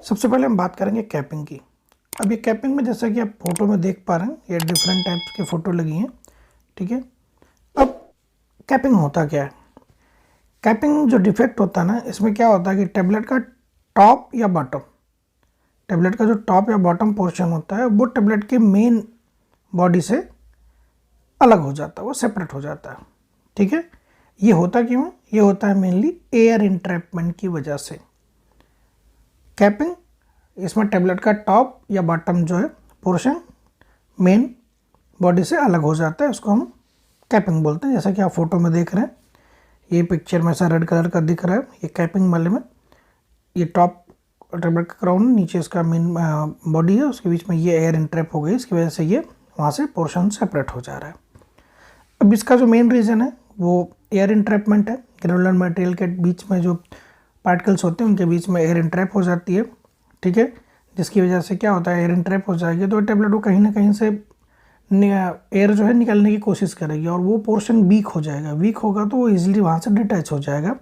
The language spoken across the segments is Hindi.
सबसे पहले हम बात करेंगे कैपिंग की। अब ये कैपिंग में जैसा कि आप फोटो में देख पा रहे हैं, ये डिफरेंट टाइप्स की फ़ोटो लगी हैं, ठीक है। अब कैपिंग होता क्या है? कैपिंग जो डिफेक्ट होता है ना, इसमें क्या होता है कि टैबलेट का टॉप या बॉटम, टैबलेट का जो टॉप या बॉटम पोर्शन होता है वो टैबलेट के मेन बॉडी से अलग हो जाता है, वो सेपरेट हो जाता है, ठीक है। ये होता क्यों है? ये होता है मेनली एयर इंट्रैपमेंट की वजह से। कैपिंग, इसमें टैबलेट का टॉप या बॉटम जो है पोर्शन मेन बॉडी से अलग हो जाता है, उसको हम कैपिंग बोलते हैं। जैसा कि आप फोटो में देख रहे हैं, ये पिक्चर में ऐसा रेड कलर का दिख रहा है, ये कैपिंग वाले में ये टॉप टैबलेट का क्राउन, नीचे इसका मेन बॉडी है, उसके बीच में ये एयर इंट्रैप हो गई, इसकी वजह से ये वहाँ से पोर्शन सेपरेट हो जा रहा है। अब इसका जो मेन रीज़न है वो एयर इंट्रैपमेंट है। ग्रेनुलर मटेरियल के बीच में जो पार्टिकल्स होते हैं उनके बीच में एयर इंट्रैप हो जाती है, ठीक है। जिसकी वजह से क्या होता है, एयर इंट्रैप हो जाएगी तो टैबलेट को कहीं ना कहीं से एयर जो है निकलने की कोशिश करेगी और वो पोर्शन वीक हो जाएगा। वीक होगा तो वो ईजिली वहाँ से डिटैच हो जाएगा,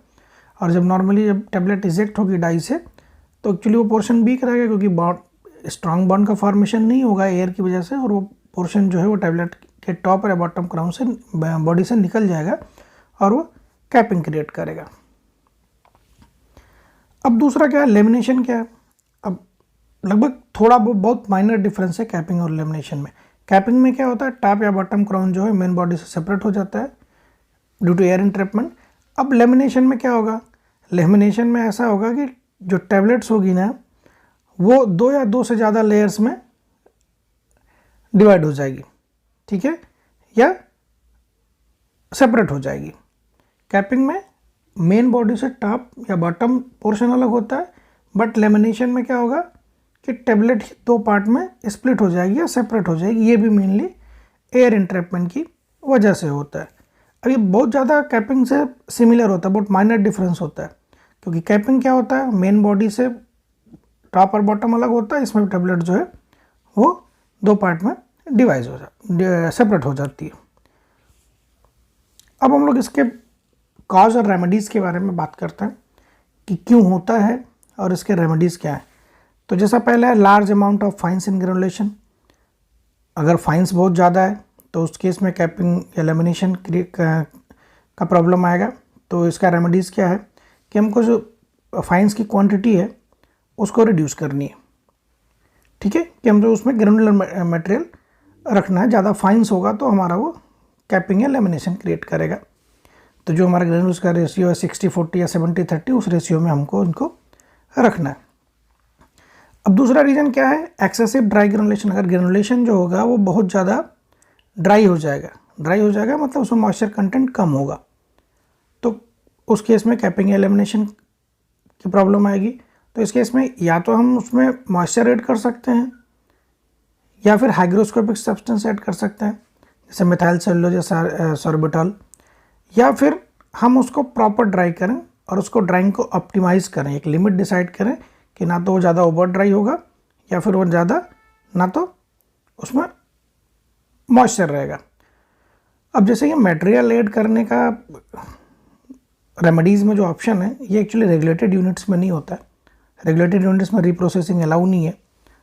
और जब नॉर्मली जब टैबलेट इजेक्ट होगी डाई से तो एक्चुअली वो पोर्शन वीक रहेगा, क्योंकि बॉन्ड स्ट्रॉन्ग बॉन्ड का फॉर्मेशन नहीं होगा एयर की वजह से, और वो पोर्शन जो है वो टैबलेट के टॉप या बॉटम क्राउन से बॉडी से निकल जाएगा और वो कैपिंग क्रिएट करेगा। अब दूसरा क्या है, लेमिनेशन क्या है। अब लगभग थोड़ा बहुत माइनर डिफरेंस है कैपिंग और लेमिनेशन में। कैपिंग में क्या होता है, टॉप या बॉटम क्राउन जो है मेन बॉडी से सेपरेट हो जाता है ड्यू टू एयर इंट्रैपमेंट। अब लेमिनेशन में क्या होगा, लेमिनेशन में ऐसा होगा कि जो टैबलेट्स होगी ना वो 2 या 2 से ज़्यादा लेयर्स में डिवाइड हो जाएगी, ठीक है, या सेपरेट हो जाएगी। कैपिंग में मेन बॉडी से टॉप या बॉटम पोर्शन अलग होता है, बट लेमिनेशन में क्या होगा कि टैबलेट ही 2 पार्ट में स्प्लिट हो जाएगी या सेपरेट हो जाएगी। ये भी मेनली एयर इंट्रैपमेंट की वजह से होता है। अब ये बहुत ज़्यादा कैपिंग से सिमिलर होता है, बहुत माइनर डिफरेंस होता है, क्योंकि कैपिंग क्या होता है, मेन बॉडी से टॉप और बॉटम अलग होता है, इसमें टैबलेट जो है वो 2 पार्ट में डिवाइड हो सेपरेट हो जाती है। अब हम लोग इसके कॉज और रेमेडीज़ के बारे में बात करते हैं कि क्यों होता है और इसके रेमेडीज़ क्या है। तो जैसा पहला है, large amount of fines in granulation. अगर फाइन्स बहुत ज़्यादा है तो उस केस में कैपिंग या लेमिनेशन का प्रॉब्लम आएगा। तो इसका रेमेडीज़ क्या है कि हमको जो फाइन्स की क्वांटिटी है उसको रिड्यूस करनी है, ठीक है, कि हम जो उसमें ग्रेनुलर मटेरियल रखना है। ज़्यादा फाइन्स होगा तो हमारा वो कैपिंग या लेमिनेशन क्रिएट करेगा। तो जो हमारा ग्रेनुल्स का रेशियो है 60-40 या 70-30, उस रेशियो में हमको इनको रखना है। अब दूसरा रीज़न क्या है, एक्सेसिव ड्राई ग्रेनुलेशन। अगर ग्रेनुलेशन जो होगा वो बहुत ज़्यादा ड्राई हो जाएगा, ड्राई हो जाएगा मतलब उसमें मॉइस्चर कंटेंट कम होगा, तो उस केस में कैपिंग या लेमिनेशन की प्रॉब्लम आएगी। तो इस केस में या तो हम उसमें मॉइस्चर ऐड कर सकते हैं या फिर हाइग्रोस्कोपिक सब्सटेंस ऐड कर सकते हैं, जैसे मिथाइल सेलुलोज या सॉर्बिटॉल, या फिर हम उसको प्रॉपर ड्राई करें और उसको ड्राइंग को ऑप्टिमाइज़ करें, एक लिमिट डिसाइड करें कि ना तो वो ज़्यादा ओवर ड्राई होगा या फिर वो ज़्यादा ना तो उसमें मॉइस्चर रहेगा। अब जैसे ये मटेरियल ऐड करने का रेमेडीज़ में जो ऑप्शन है ये एक्चुअली रेगुलेटेड यूनिट्स में नहीं होता है। रेगुलेटेड यूनिट्स में रीप्रोसेसिंग अलाउ नहीं है,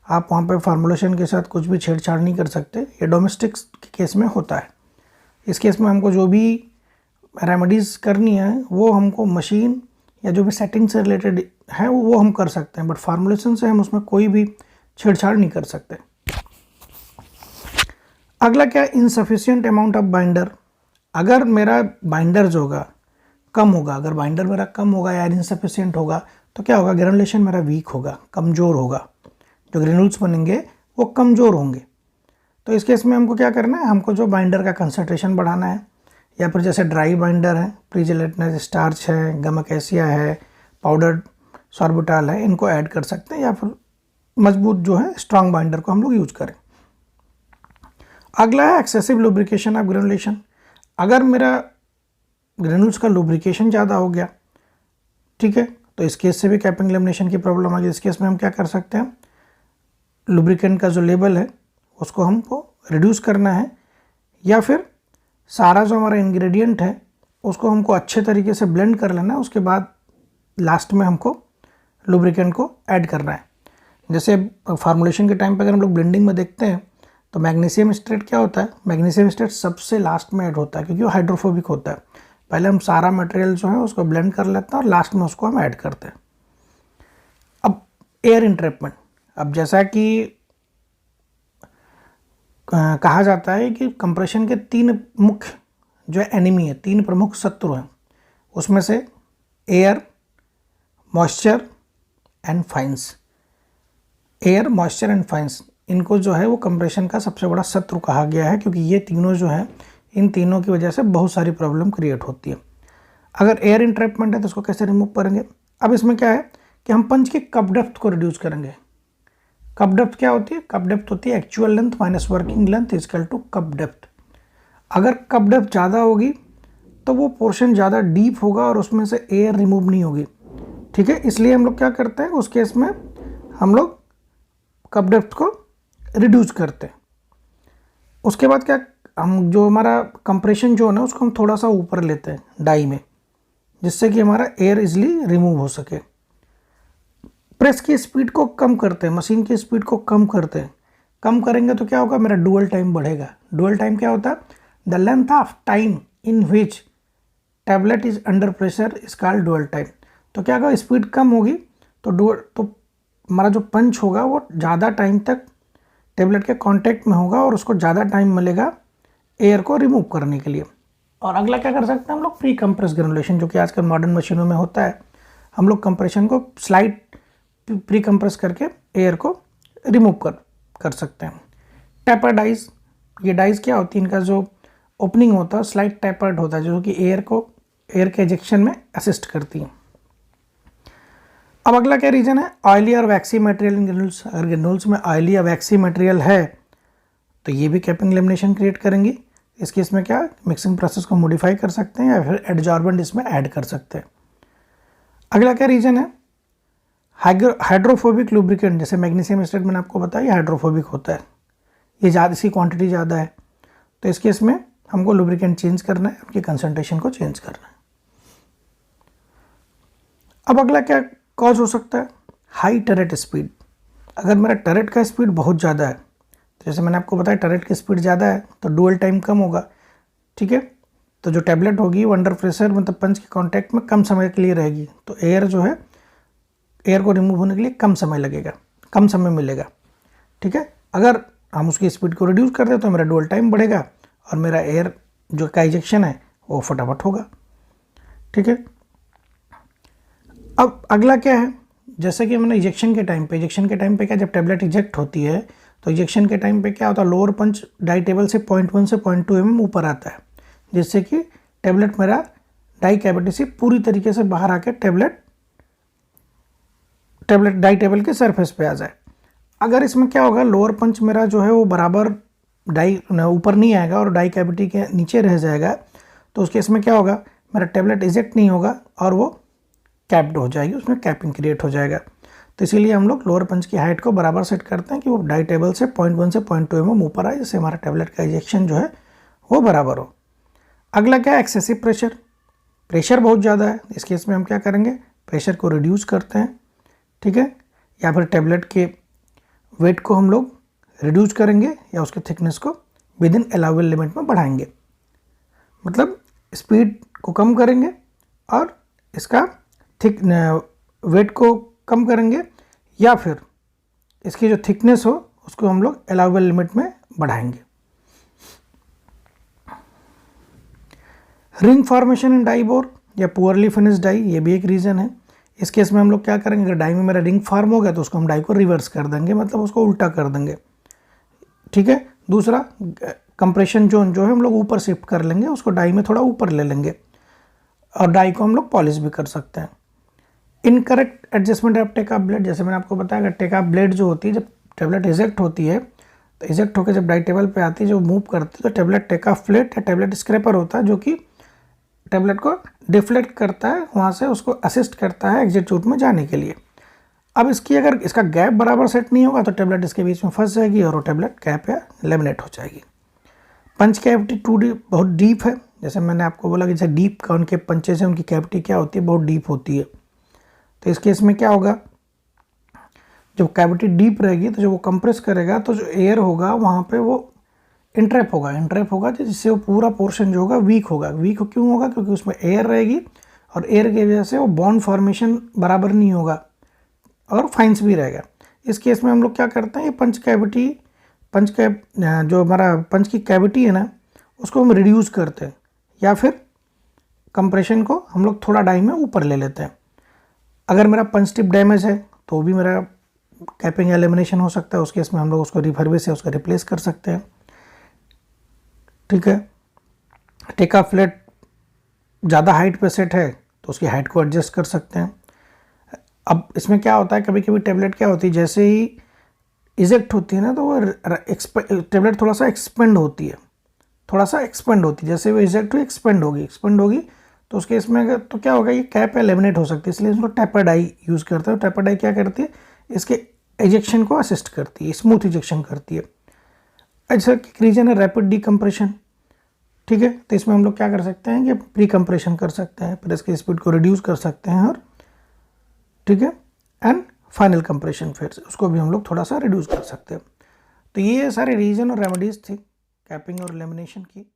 आप वहाँ पे फार्मूलेशन के साथ कुछ भी छेड़छाड़ नहीं कर सकते। ये डोमेस्टिक के केस में होता है। इस केस में हमको जो भी रेमेडीज़ करनी है वो हमको मशीन या जो भी सेटिंग से रिलेटेड है वो हम कर सकते हैं, बट फार्मूलेशन से हम उसमें कोई भी छेड़छाड़ नहीं कर सकते। अगला क्या, इनसफिशिएंट अमाउंट ऑफ बाइंडर। अगर मेरा बाइंडर जो होगा कम होगा, अगर बाइंडर मेरा कम होगा या इनसफिशिएंट होगा तो क्या होगा, ग्रेनुलेशन मेरा वीक होगा, कमज़ोर होगा, जो ग्रेनुल्स बनेंगे वो कमज़ोर होंगे। तो इस केस में हमको क्या करना है, हमको जो बाइंडर का कंसंट्रेशन बढ़ाना है, या फिर जैसे ड्राई बाइंडर है, प्रीजेलेटिनाइज स्टार्च है, गम अकेसिया है, पाउडर्ड सॉर्बिटॉल है, इनको ऐड कर सकते हैं, या फिर मजबूत जो है स्ट्रॉन्ग बाइंडर को हम लोग यूज करें। अगला है एक्सेसिव लुब्रिकेशन ऑफ ग्रेनुलेशन। अगर मेरा ग्रेनुल्स का लुब्रिकेशन ज़्यादा हो गया, ठीक है, तो इस केस से भी कैपिंग लेमिनेशन की प्रॉब्लम आ गई। इस केस में हम क्या कर सकते हैं, लुब्रिकेंट का जो लेवल है उसको हमको रिड्यूस करना है, या फिर सारा जो हमारा इंग्रेडिएंट है उसको हमको अच्छे तरीके से ब्लेंड कर लेना है, उसके बाद लास्ट में हमको लुब्रिकेंट को ऐड करना है। जैसे फार्मुलेशन के टाइम पे अगर हम लोग ब्लेंडिंग में देखते हैं तो मैग्नीशियम स्टेट क्या होता है, मैग्नीशियम स्टेट सबसे लास्ट में ऐड होता है क्योंकि वो हाइड्रोफोबिक होता है। पहले हम सारा मटेरियल जो है उसको ब्लेंड कर लेते हैं और लास्ट में उसको हम ऐड करते हैं। अब एयर इंट्रैपमेंट, अब जैसा कि कहा जाता है कि कंप्रेशन के 3 मुख्य जो है एनिमी है, 3 प्रमुख शत्रु हैं, उसमें से air, moisture and fines. Air, moisture and fines, इनको जो है वो कंप्रेशन का सबसे बड़ा शत्रु कहा गया है क्योंकि ये तीनों जो है, इन तीनों की वजह से बहुत सारी प्रॉब्लम क्रिएट होती है। अगर एयर इंट्रैपमेंट है तो उसको कैसे रिमूव करेंगे? अब इसमें क्या है कि हम पंच की कप डेप्थ को रिड्यूस करेंगे। कप डेप्थ क्या होती है? कप डेप्थ होती है actual length minus working length equal to cup depth. अगर कप डेप्थ ज़्यादा होगी तो वो पोर्शन ज़्यादा डीप होगा और उसमें से एयर रिमूव नहीं होगी, ठीक है। इसलिए हम लोग क्या करते हैं, उस केस में हम लोग कप डेप्थ को रिड्यूस करते हैं। उसके बाद क्या, हम जो हमारा कंप्रेशन जो है ना उसको हम थोड़ा सा ऊपर लेते हैं डाई में, जिससे कि हमारा एयर इजीली रिमूव हो सके। प्रेस की स्पीड को कम करते हैं, मशीन की स्पीड को कम करते हैं। कम करेंगे तो क्या होगा, मेरा डुअल टाइम बढ़ेगा। डुअल टाइम क्या होता है? The length of time in which tablet is under pressure is called dual time. तो क्या होगा, स्पीड कम होगी तो हमारा जो पंच होगा वो ज़्यादा टाइम तक टेबलेट के कांटेक्ट में होगा और उसको ज़्यादा टाइम मिलेगा एयर को रिमूव करने के लिए। और अगला क्या कर सकते हैं हम लोग, प्री कंप्रेस ग्रेनुलेशन, जो कि आजकल मॉडर्न मशीनों में होता है। हम लोग कंप्रेशन को स्लाइड प्री कंप्रेस करके एयर को रिमूव कर सकते हैं। टैपर डाइज, ये डाइज क्या होती है, इनका जो ओपनिंग होता है स्लाइड टैपर्ड होता है, जो कि एयर के एजेक्शन में असिस्ट करती है। अब अगला क्या रीजन है, ऑयली और वैक्सी मटेरियल इन ग्रेनुल्स। अगर ग्रेनुल्स में ऑयली या वैक्सी मटेरियल है तो ये भी कैपिंग लेमिनेशन क्रिएट करेंगी। इस केस में क्या, मिक्सिंग प्रोसेस को मॉडिफाई कर सकते हैं या फिर एडजॉर्बेंट इसमें ऐड कर सकते हैं। अगला क्या रीजन है, हाइड्रोफोबिक लुब्रिकेंट, जैसे मैग्नीशियम स्टेट मैंने आपको बताया, ये हाइड्रोफोबिक होता है, ये ज़्यादा, इसकी क्वांटिटी ज़्यादा है, तो इस केस में हमको लुब्रिकेंट चेंज करना है, उनकी कंसंट्रेशन को चेंज करना है। अब अगला क्या कॉज हो सकता है, हाई टरेट स्पीड। अगर मेरा टरेट का स्पीड बहुत ज़्यादा है, तो जैसे मैंने आपको बताया टरेट की स्पीड ज़्यादा है तो डुअल टाइम कम होगा, ठीक है। तो जो टैबलेट होगी वो अंडर प्रेशर मतलब पंच के कांटेक्ट में कम समय के लिए रहेगी, तो एयर जो है, एयर को रिमूव होने के लिए कम समय लगेगा, कम समय मिलेगा, ठीक है। अगर हम उसकी स्पीड को रिड्यूस कर दें तो मेरा डुअल टाइम बढ़ेगा और मेरा एयर जो का इजेक्शन है वो फटाफट होगा, ठीक है। अब अगला क्या है, जैसे कि मैंने इजेक्शन के टाइम पे क्या, जब टैबलेट इजेक्ट होती है तो इजेक्शन के टाइम पे क्या होता है, लोअर पंच डाई टेबल से 0.1 से 0.2 mm ऊपर आता है, जिससे कि टैबलेट मेरा डाई कैविटी से पूरी तरीके से बाहर आके टैबलेट डाई टेबल के सरफेस पे आ जाए। अगर इसमें क्या होगा, लोअर पंच मेरा जो है वो बराबर डाई ऊपर नहीं आएगा और डाई कैविटी के नीचे रह जाएगा, तो उस केस में क्या होगा, मेरा टैबलेट इजेक्ट नहीं होगा और वो कैप्ड हो जाएगी, उसमें कैपिंग क्रिएट हो जाएगा। तो इसीलिए हम लोग लोअर पंच की हाइट को बराबर सेट करते हैं कि वो डाई टेबल से 0.1 से 0.2 mm ऊपर आए, जिससे हमारा टैबलेट का इजेक्शन जो है वो बराबर हो। अगला क्या है, एक्सेसिव प्रेशर। प्रेशर बहुत ज़्यादा है, इस केस में हम क्या करेंगे, प्रेशर को रिड्यूस करते हैं, ठीक है, या फिर टैबलेट के वेट को हम लोग रिड्यूस करेंगे या उसके थिकनेस को विद इन अलाउबल लिमिट में बढ़ाएंगे। मतलब स्पीड को कम करेंगे और इसका वेट को कम करेंगे, या फिर इसकी जो थिकनेस हो उसको हम लोग अलाउबल लिमिट में बढ़ाएंगे। Ring formation in die bore या पुअरली फिनिश्ड डाई, ये भी एक रीज़न है। इस केस में हम लोग क्या करेंगे, अगर डाई में मेरा रिंग फॉर्म हो गया तो उसको हम डाई को रिवर्स कर देंगे, मतलब उसको उल्टा कर देंगे, ठीक है। दूसरा, कंप्रेशन जोन जो है हम लोग ऊपर शिफ्ट कर लेंगे, उसको डाई में थोड़ा ऊपर ले लेंगे और डाई को हम लोग पॉलिश भी कर सकते हैं। Incorrect adjustment of take off blade, जैसे मैंने आपको बताया, अगर टेक ऑफ ब्लेड जो होती है, जब टैबलेट इजेक्ट होती है तो इजेक्ट होकर जब डाई टेबल पे आती है, जो मूव करती है, तो टैबलेट टेक ऑफ प्लेट या टैबलेट स्क्रैपर होता है, जो कि टैबलेट को डिफ्लेक्ट करता है, वहाँ से उसको असिस्ट करता है एग्जिट रूट में जाने के लिए। अब अगर इसका गैप बराबर सेट नहीं होगा तो टैबलेट इसके बीच में फंस जाएगी और वो टैबलेट गैप या लेमिनेट हो जाएगी। पंच कैविटी बहुत डीप है, जैसे मैंने आपको बोला कि जैसे डीप का उनके पंचेस हैं, उनकी कैविटी क्या होती है, बहुत डीप होती है। तो इस केस में क्या होगा, जब कैविटी डीप रहेगी तो जब वो कंप्रेस करेगा तो जो एयर होगा वहाँ पे वो इंट्रैप होगा जिससे वो पूरा पोर्शन जो होगा वीक होगा। वीक क्यों होगा? क्योंकि उसमें एयर रहेगी और एयर की वजह से वो बॉन्ड फॉर्मेशन बराबर नहीं होगा और फाइंस भी रहेगा। इस केस में हम लोग क्या करते हैं, ये जो हमारा पंच की कैविटी है ना, उसको हम रिड्यूस करते हैं या फिर कंप्रेशन को हम लोग थोड़ा डाई में ऊपर ले लेते हैं। अगर मेरा पंच टिप डैमेज है तो भी मेरा कैपिंग एलिमिनेशन हो सकता है। उस केस में हम लोग उसको रिफर्बिश या उसका रिप्लेस कर सकते हैं। ठीक है। टेका फ्लेट ज़्यादा हाइट पे सेट है तो उसकी हाइट को एडजस्ट कर सकते हैं। अब इसमें क्या होता है, कभी कभी टेबलेट क्या होती है, जैसे ही इजेक्ट होती है ना तो वो टेबलेट थोड़ा सा एक्सपेंड होती है, जैसे वो इजेक्ट हुई एक्सपेंड होगी तो उसके इसमें अगर तो क्या होगा, ये कैप लेमिनेट हो सकती है। इसलिए इसको टेपर डाई यूज़ करते हैं। टेपर डाई क्या करती है, इसके इजेक्शन को असिस्ट करती है, स्मूथ इजेक्शन करती है। अच्छा, एक रीजन है रैपिड डीकम्प्रेशन। ठीक है, तो इसमें हम लोग क्या कर सकते हैं कि प्री कंप्रेशन कर सकते हैं, फिर इसकी स्पीड को रिड्यूस कर सकते हैं और ठीक है एंड फाइनल कंप्रेशन फिर उसको भी हम लोग थोड़ा सा रिड्यूस कर सकते हैं। तो ये सारे रीजन और रेमेडीज थी कैपिंग और लेमिनेशन की।